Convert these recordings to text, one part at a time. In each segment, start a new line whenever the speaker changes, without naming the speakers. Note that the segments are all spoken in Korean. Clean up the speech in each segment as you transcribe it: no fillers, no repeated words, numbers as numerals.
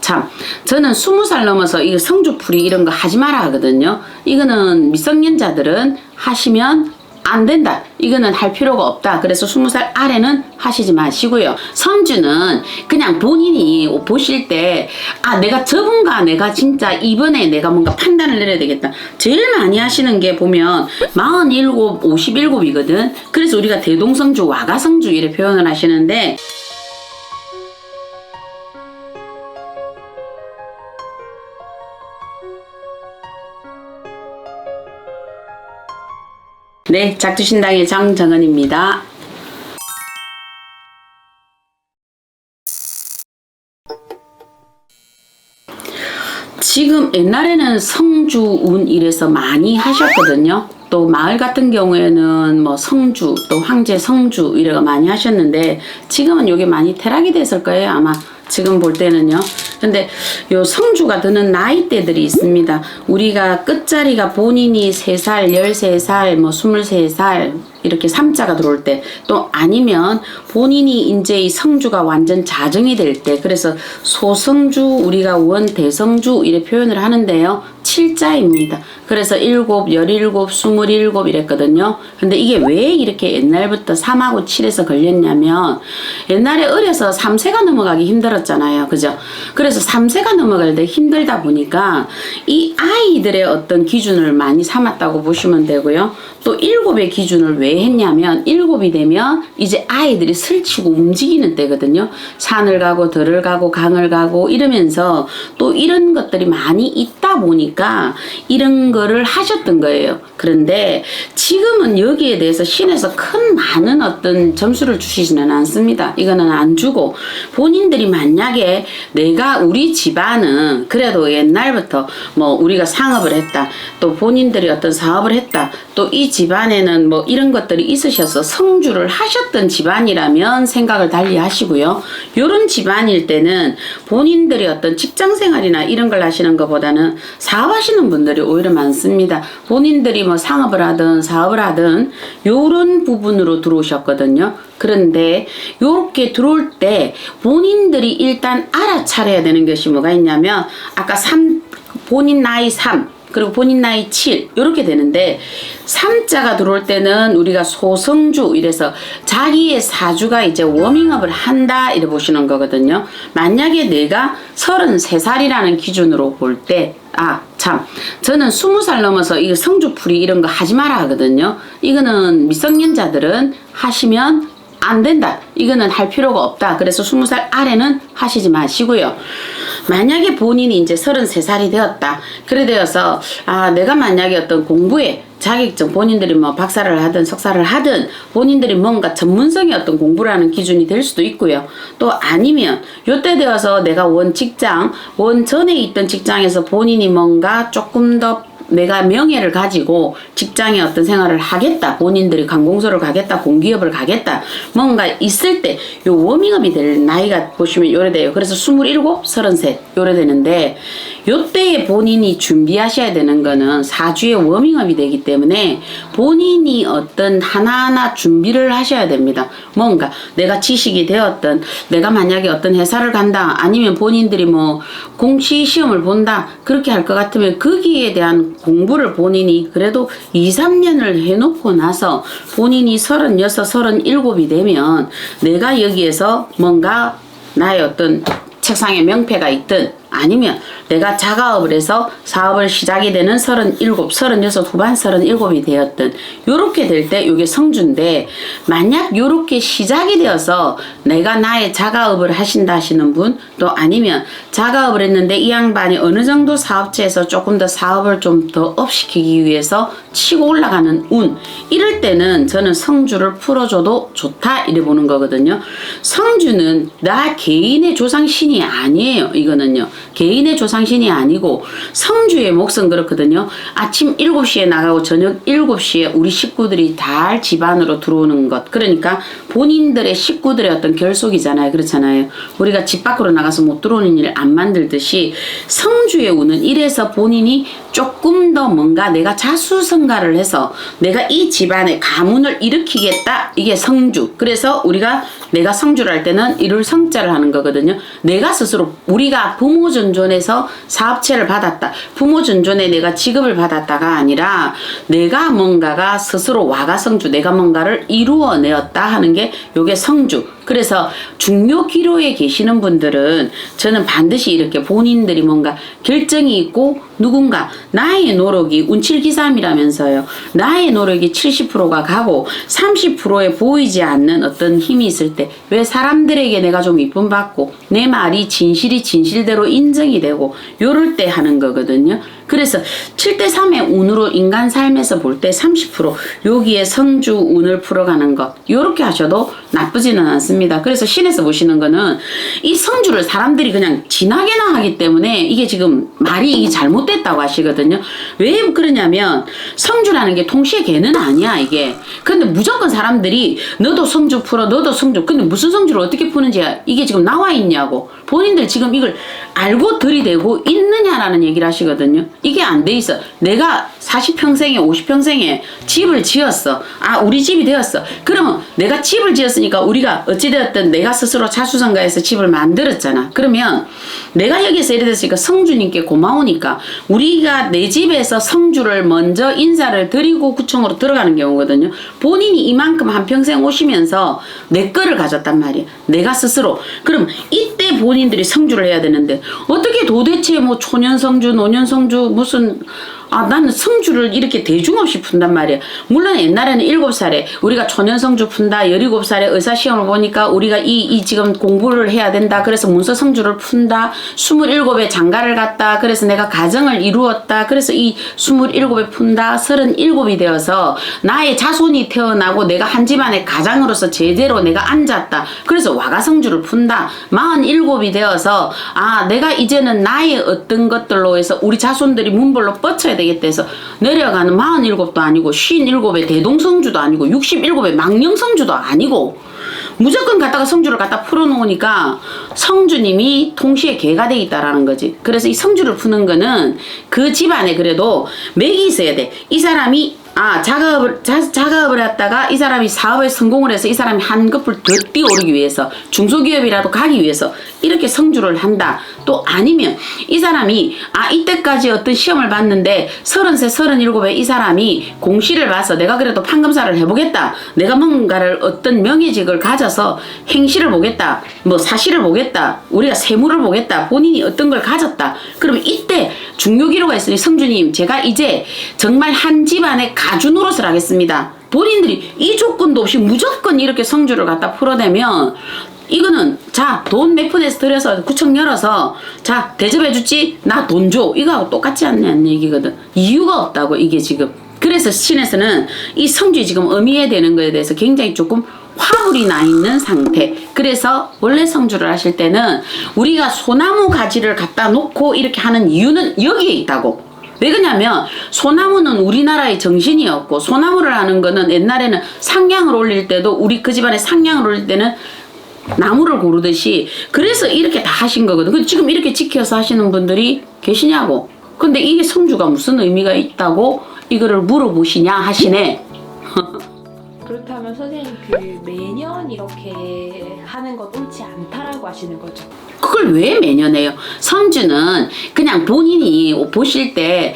참. 저는 20살 넘어서 이 성주풀이 이런 거 하지 마라 하거든요. 이거는 미성년자들은 하시면 안 된다. 이거는 할 필요가 없다. 그래서 20살 아래는 하시지 마시고요. 성주는 그냥 본인이 보실 때 내가 저분가 내가 진짜 이번에 내가 뭔가 판단을 내려야 되겠다. 제일 많이 하시는 게 보면 47, 57이거든. 그래서 우리가 대동성주, 와가성주 이렇게 표현을 하시는데 네, 작두신당의 장정은입니다. 지금 옛날에는 성주운 이래서 많이 하셨거든요. 또 마을 같은 경우에는 뭐 성주, 또 황제 성주 이래가 많이 하셨는데 지금은 이게 많이 퇴락이 됐을 거예요, 아마. 지금 볼 때는요. 근데 요 성주가 드는 나이대들이 있습니다. 우리가 끝자리가 본인이 3살, 13살, 뭐 23살 이렇게 3자가 들어올 때, 또 아니면 본인이 이제 이 성주가 완전 자정이 될 때, 그래서 소성주, 우리가 원대성주 이렇게 표현을 하는데요. 7자입니다. 그래서 7, 17, 27 이랬거든요. 근데 이게 왜 이렇게 옛날부터 3하고 7에서 걸렸냐면 옛날에 어려서 3세가 넘어가기 힘들었잖아요. 그죠? 그래서 3세가 넘어갈 때 힘들다 보니까 이 아이들의 어떤 기준을 많이 삼았다고 보시면 되고요. 또 7의 기준을 왜 했냐면 7이 되면 이제 아이들이 설치고 움직이는 때거든요. 산을 가고 들을 가고 강을 가고 이러면서 또 이런 것들이 많이 있다 보니까 이런 거를 하셨던 거예요. 그런데 지금은 여기에 대해서 신에서 큰 많은 어떤 점수를 주시지는 않습니다. 이거는 안 주고 본인들이 만약에 내가 우리 집안은 그래도 옛날부터 뭐 우리가 상업을 했다. 또 본인들이 어떤 사업을 했다. 또 이 집안에는 뭐 이런 것들이 있으셔서 성주를 하셨던 집안이라면 생각을 달리 하시고요. 요런 집안일 때는 본인들이 어떤 직장생활이나 이런 걸 하시는 것보다는 사업하시는 분들이 오히려 많습니다. 본인들이 뭐 상업을 하든 사업을 하든 요런 부분으로 들어오셨거든요. 그런데 요렇게 들어올 때 본인들이 일단 알아차려야 되는 것이 뭐가 있냐면 아까 본인 나이 3 그리고 본인 나이 7 이렇게 되는데 3자가 들어올 때는 우리가 소성주 이래서 자기의 사주가 이제 워밍업을 한다 이래 보시는 거거든요. 만약에 내가 33살이라는 기준으로 볼 때 저는 20살 넘어서 이 성주풀이 이런 거 하지 마라 하거든요. 이거는 미성년자들은 하시면 안 된다. 이거는 할 필요가 없다. 그래서 20살 아래는 하시지 마시고요. 만약에 본인이 이제 33살이 되었다. 그래 되어서 내가 만약에 어떤 공부에 자격증 본인들이 뭐 박사를 하든 석사를 하든 본인들이 뭔가 전문성의 어떤 공부를 하는 기준이 될 수도 있고요. 또 아니면 요때 되어서 내가 원 전에 있던 직장에서 본인이 뭔가 조금 더 내가 명예를 가지고 직장에 어떤 생활을 하겠다. 본인들이 관공서를 가겠다. 공기업을 가겠다. 뭔가 있을 때 요 워밍업이 될 나이가 보시면 요래 돼요. 그래서 27, 33 요래 되는데 요때에 본인이 준비하셔야 되는 거는 사주의 워밍업이 되기 때문에 본인이 어떤 하나하나 준비를 하셔야 됩니다. 뭔가 내가 지식이 되었던 내가 만약에 어떤 회사를 간다 아니면 본인들이 뭐 공시 시험을 본다 그렇게 할 것 같으면 거기에 대한 공부를 본인이 그래도 2, 3년을 해놓고 나서 본인이 36, 37이 되면 내가 여기에서 뭔가 나의 어떤 책상에 명패가 있든 아니면 내가 자가업을 해서 사업을 시작이 되는 37, 36 후반 37이 되었든 요렇게 될 때 요게 성주인데 만약 요렇게 시작이 되어서 내가 나의 자가업을 하신다 하시는 분 또 아니면 자가업을 했는데 이 양반이 어느 정도 사업체에서 조금 더 사업을 좀 더 업시키기 위해서 치고 올라가는 운 이럴 때는 저는 성주를 풀어줘도 좋다 이래 보는 거거든요. 성주는 나 개인의 조상신이 아니에요. 이거는요. 개인의 조상신이 아니고 성주의 몫은 그렇거든요. 아침 7시에 나가고 저녁 7시에 우리 식구들이 다 집안으로 들어오는 것. 그러니까 본인들의 식구들의 어떤 결속이잖아요. 그렇잖아요. 우리가 집 밖으로 나가서 못 들어오는 일을 안 만들듯이 성주의 운은 이래서 본인이 조금 더 뭔가 내가 자수성가를 해서 내가 이 집안의 가문을 일으키겠다. 이게 성주. 그래서 우리가 내가 성주를 할 때는 이룰 성자를 하는 거거든요. 내가 스스로 우리가 부모 전존에서 사업체를 받았다. 부모 전존에 내가 직업을 받았다가 아니라 내가 뭔가가 스스로 와가성주 내가 뭔가를 이루어내었다 하는 게 요게 성주. 그래서 중요 기로에 계시는 분들은 저는 반드시 이렇게 본인들이 뭔가 결정이 있고 누군가 나의 노력이 운칠기삼이라면서요. 나의 노력이 70%가 가고 30%에 보이지 않는 어떤 힘이 있을 때 왜 사람들에게 내가 좀 이쁨 받고 내 말이 진실이 진실대로 인정이 되고 요럴 때 하는 거거든요. 그래서 7대3의 운으로 인간 삶에서 볼 때 30% 여기에 성주 운을 풀어가는 것 요렇게 하셔도 나쁘지는 않습니다. 그래서 신에서 보시는 거는 이 성주를 사람들이 그냥 지나게나 하기 때문에 이게 지금 말이 이게 잘못됐다고 하시거든요. 왜 그러냐면 성주라는 게 통시의 개는 아니야 이게. 근데 무조건 사람들이 너도 성주 풀어 너도 성주. 근데 무슨 성주를 어떻게 푸는지 이게 지금 나와 있냐고. 본인들 지금 이걸 알고 들이대고 있느냐라는 얘기를 하시거든요. 이게 안 돼 있어. 내가 40평생에 50평생에 집을 지었어. 아 우리 집이 되었어. 그러면 내가 집을 지었으니까 우리가 어찌되었든 내가 스스로 자수성가해서 집을 만들었잖아. 그러면 내가 여기서 이래 됐으니까 성주님께 고마우니까 우리가 내 집에서 성주를 먼저 인사를 드리고 구청으로 들어가는 경우거든요. 본인이 이만큼 한평생 오시면서 내 거를 가졌단 말이야. 내가 스스로. 그럼 이때 본인들이 성주를 해야 되는데 어떻게 도대체 뭐 초년성주 노년성주 무슨 나는 성주를 이렇게 대중 없이 푼단 말이야. 물론 옛날에는 7살에 우리가 초년성주 푼다. 17살에 의사시험을 보니까 우리가 이 지금 공부를 해야 된다. 그래서 문서 성주를 푼다. 27에 장가를 갔다. 그래서 내가 가정을 이루었다. 그래서 이 27에 푼다. 37이 되어서 나의 자손이 태어나고 내가 한 집안의 가장으로서 제대로 내가 앉았다. 그래서 와가성주를 푼다. 47이 되어서 내가 이제는 나의 어떤 것들로 해서 우리 자손들이 문벌로 뻗쳐야 되겠다 해서 내려가는 47도 아니고 57의 대동성주도 아니고 67의 망령성주도 아니고 무조건 갖다가 성주를 갖다 풀어놓으니까 성주님이 동시에 개가 돼 있다라는 거지. 그래서 이 성주를 푸는 거는 그 집안에 그래도 맥이 있어야 돼. 이 사람이 작업을 했다가 이 사람이 사업에 성공을 해서 이 사람이 한 급을 더 뛰어오르기 위해서 중소기업이라도 가기 위해서 이렇게 성주를 한다. 또 아니면 이 사람이 이때까지 어떤 시험을 봤는데 33, 37에 이 사람이 공시를 봐서 내가 그래도 판검사를 해보겠다. 내가 뭔가를 어떤 명예직을 가져서 행시를 보겠다. 뭐 사실을 보겠다. 우리가 세무를 보겠다. 본인이 어떤 걸 가졌다. 그러면 이때 중요기로가 있으니 성주님 제가 이제 정말 한 집안의 가주 노릇을 하겠습니다. 본인들이 이 조건도 없이 무조건 이렇게 성주를 갖다 풀어내면 이거는 돈 몇 푼에서 들여서 구청 열어서 대접해주지 나 돈 줘 이거하고 똑같지 않냐는 얘기거든. 이유가 없다고 이게 지금. 그래서 신에서는 이 성주에 지금 의미해되는 거에 대해서 굉장히 조금 화불이 나 있는 상태. 그래서 원래 성주를 하실 때는 우리가 소나무 가지를 갖다 놓고 이렇게 하는 이유는 여기에 있다고. 왜 그러냐면 소나무는 우리나라의 정신이었고 소나무를 하는 거는 옛날에는 상냥을 올릴 때도 우리 그 집안에 상냥을 올릴 때는 나무를 고르듯이 그래서 이렇게 다 하신 거거든. 근데 지금 이렇게 지켜서 하시는 분들이 계시냐고. 근데 이게 성주가 무슨 의미가 있다고 이거를 물어보시냐 하시네.
그렇다면 선생님 매년 이렇게 하는 건 옳지 않다라고 하시는 거죠?
그걸 왜 매년 해요? 성주는 그냥 본인이 보실 때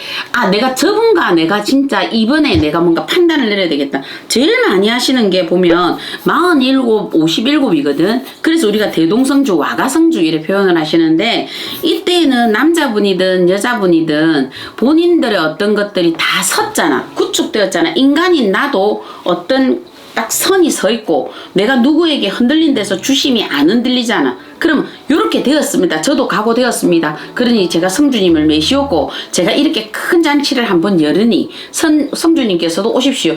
내가 저분과 내가 진짜 이번에 내가 뭔가 판단을 내려야 되겠다. 제일 많이 하시는 게 보면 47, 57이거든. 그래서 우리가 대동성주, 와가성주 이렇게 표현을 하시는데 이때는 남자분이든 여자분이든 본인들의 어떤 것들이 다 섰잖아. 구축되었잖아. 인간인 나도 어떤 딱 선이 서 있고 내가 누구에게 흔들린 데서 주심이 안 흔들리잖아. 그럼 이렇게 되었습니다. 저도 각오되었습니다. 그러니 제가 성주님을 매시었고 제가 이렇게 큰 잔치를 한번 열으니 성주님께서도 오십시오.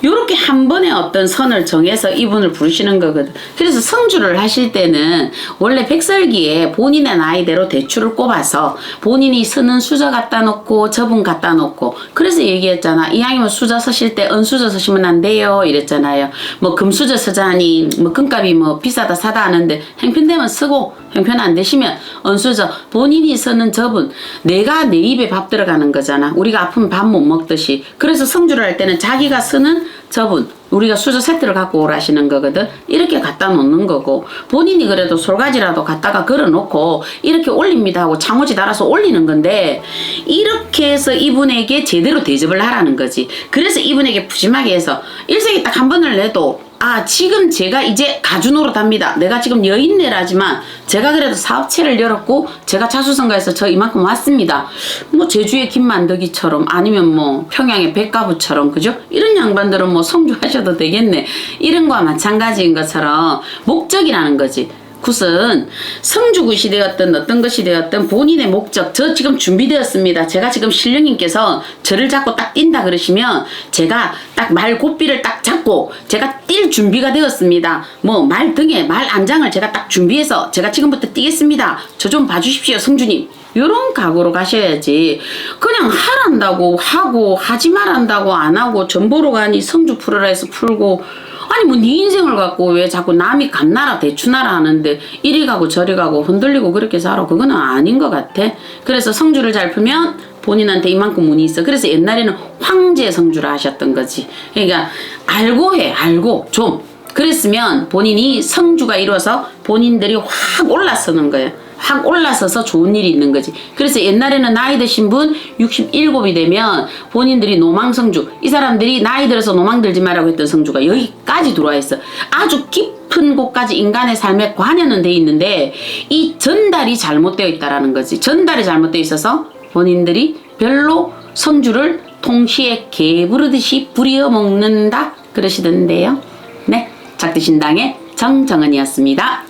요렇게 한 번에 어떤 선을 정해서 이분을 부르시는 거거든. 그래서 성주를 하실 때는 원래 백설기에 본인의 나이대로 대추를 꼽아서 본인이 쓰는 수저 갖다 놓고 저분 갖다 놓고, 그래서 얘기했잖아. 이왕이면 수저 서실 때 은수저 서시면 안 돼요 이랬잖아요. 뭐 금수저 서자니 뭐 금값이 뭐 비싸다 사다 하는데 형편되면 쓰고 형편 안 되시면 은수저, 본인이 쓰는 저분, 내가 내 입에 밥 들어가는 거잖아. 우리가 아프면 밥 못 먹듯이. 그래서 성주를 할 때는 자기가 쓰는 저분, 우리가 수저 세트를 갖고 오라시는 거거든. 이렇게 갖다 놓는 거고, 본인이 그래도 솔가지라도 갖다가 걸어놓고 이렇게 올립니다 하고 창호지 달아서 올리는 건데, 이렇게 해서 이분에게 제대로 대접을 하라는 거지. 그래서 이분에게 푸짐하게 해서 일생에 딱 한 번을 내도, 아, 지금 제가 이제 가주 노릇합니다. 내가 지금 여인네라지만 제가 그래도 사업체를 열었고 제가 자수성가해서 저 이만큼 왔습니다. 뭐 제주의 김만덕이처럼, 아니면 뭐 평양의 백가부처럼, 그죠? 이런 양반들은 뭐 성주하셔도 되겠네. 이런 거와 마찬가지인 것처럼 목적이라는 거지. 굿은 성주굿이 되었든 어떤 것이 되었든 본인의 목적, 저 지금 준비되었습니다. 제가 지금 신령님께서 저를 잡고 딱 뛴다 그러시면 제가 딱 말 고삐를 딱 잡고 제가 뛸 준비가 되었습니다. 뭐 말 등에 말 안장을 제가 딱 준비해서 제가 지금부터 뛰겠습니다. 저 좀 봐주십시오 성주님. 요런 각오로 가셔야지. 그냥 하란다고 하고 하지 말한다고 안 하고 전보러 가니 성주 풀어라 해서 풀고, 아니 뭐 네 인생을 갖고 왜 자꾸 남이 감나라 대추나라 하는데 이리 가고 저리 가고 흔들리고 그렇게 살아. 그거는 아닌 것 같아. 그래서 성주를 잘 풀면 본인한테 이만큼 운이 있어. 그래서 옛날에는 황제 성주라 하셨던 거지. 그러니까 알고 해. 알고 좀 그랬으면 본인이 성주가 이루어서 본인들이 확 올라서는 거야. 확 올라서서 좋은 일이 있는 거지. 그래서 옛날에는 나이 드신 분 67이 되면 본인들이 노망성주, 이 사람들이 나이 들어서 노망 들지 말라고 했던 성주가 여기까지 들어와 있어. 아주 깊은 곳까지 인간의 삶에 관여는 돼 있는데 이 전달이 잘못되어 있다라는 거지. 전달이 잘못되어 있어서 본인들이 별로 성주를 동시에 개 부르듯이 부려 먹는다 그러시던데요. 네, 작두신당의 정정은이었습니다.